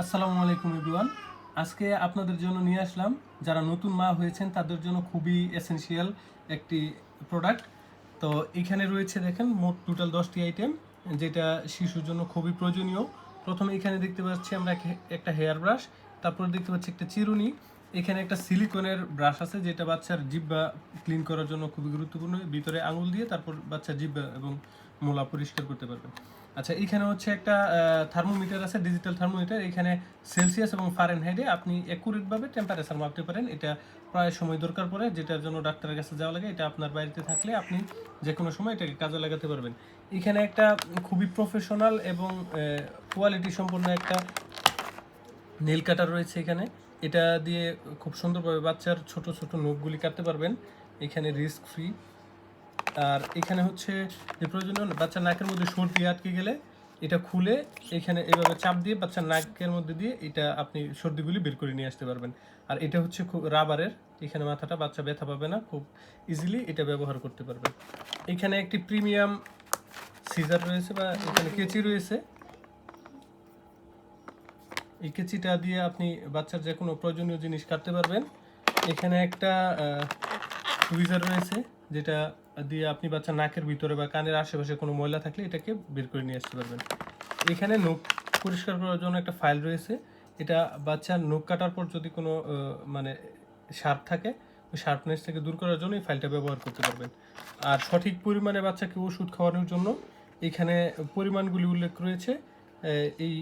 আসসালামু আলাইকুম এভরিওয়ান। আজকে আপনাদের জন্য নিয়ে আসলাম যারা নতুন মা হয়েছেন তাদের জন্য খুবই এসেনশিয়াল একটি প্রোডাক্ট। তো এখানে রয়েছে দেখেন মোট টোটাল 10টি আইটেম, যেটা শিশুর জন্য খুবই প্রয়োজনীয়। প্রথমে এখানে দেখতে পাচ্ছি আমরা একটা হেয়ার ব্রাশ, তারপর দেখতে পাচ্ছি একটা চিরুনি, এখানে একটা সিলিকনের ব্রাশ আছে যেটা বাচ্চার জিহ্বা ক্লিন করার জন্য খুবই গুরুত্বপূর্ণ। ভিতরে আঙুল দিয়ে তারপর বাচ্চার জিহ্বা এবং মোলা পরিষ্কার করতে পারবেন। আচ্ছা, এখানে হচ্ছে একটা থার্মোমিটার আছে, ডিজিটাল থার্মোমিটার। এখানে সেলসিয়াস এবং ফারেনহাইটে আপনি অ্যাকুরেটভাবে টেম্পারেচার মাপতে পারেন। এটা প্রায় সময় দরকার পড়ে, যেটার জন্য ডাক্তারের কাছে যাওয়া লাগে। এটা আপনার বাড়িতে থাকলে আপনি যে কোনো সময় এটাকে কাজে লাগাতে পারবেন। এখানে একটা খুবই প্রফেশনাল এবং কোয়ালিটি সম্পন্ন একটা নেল কাটার রয়েছে এখানে। এটা দিয়ে খুব সুন্দরভাবে বাচ্চার ছোট ছোট নখগুলি কাটতে পারবেন, এখানে রিস্ক ফ্রি। আর এখানে হচ্ছে যে প্রয়োজনীয় বাচ্চার নাকের মধ্যে সর্দি আটকে গেলে এটা খুলে এখানে এভাবে চাপ দিয়ে বাচ্চার নাকের মধ্যে দিয়ে এটা আপনি সর্দিগুলি বের করে নিয়ে আসতে পারবেন। আর এটা হচ্ছে খুব রাবারের, এখানে মাথাটা বাচ্চা ব্যথা পাবে না, খুব ইজিলি এটা ব্যবহার করতে পারবেন। এখানে একটি প্রিমিয়াম সিজার রয়েছে বা এখানে কেচি রয়েছে। এই কেচিটা দিয়ে আপনি বাচ্চার যে কোনো প্রয়োজনীয় জিনিস কাটতে পারবেন। এখানে একটা টুইজার রয়েছে, যেটা দিয়ে আপনি বাচ্চার নাকের ভিতরে বা কানের আশেপাশে কোনো ময়লা থাকলে এটাকে বের করে নিয়ে আসতে পারবেন। এখানে নখ পরিষ্কার করার জন্য একটা ফাইল রয়েছে। এটা বাচ্চার নখ কাটার পর যদি কোনো মানে শার্প থাকে, ওই শার্পনেস থেকে দূর করার জন্য এই ফাইলটা ব্যবহার করতে পারবেন। আর সঠিক পরিমাণে বাচ্চাকে ওষুধ খাওয়ানোর জন্য এখানে পরিমাণগুলি উল্লেখ রয়েছে। এই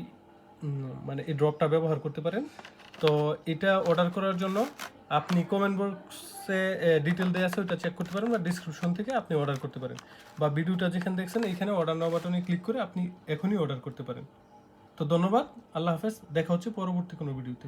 মানে এই ড্রপটা ব্যবহার করতে পারেন। তো এটা অর্ডার করার জন্য আপনি কমেন্ট বক্সে ডিটেল দেওয়া আছে, ওটা চেক করতে পারেন, বা ডিসক্রিপশন থেকে আপনি অর্ডার করতে পারেন, বা ভিডিওটা যেখানে দেখছেন এখানে অর্ডার নাও বাটনে ক্লিক করে আপনি এখনই অর্ডার করতে পারেন। তো ধন্যবাদ, আল্লাহ হাফেজ, দেখা হচ্ছে পরবর্তী কোনো ভিডিওতে।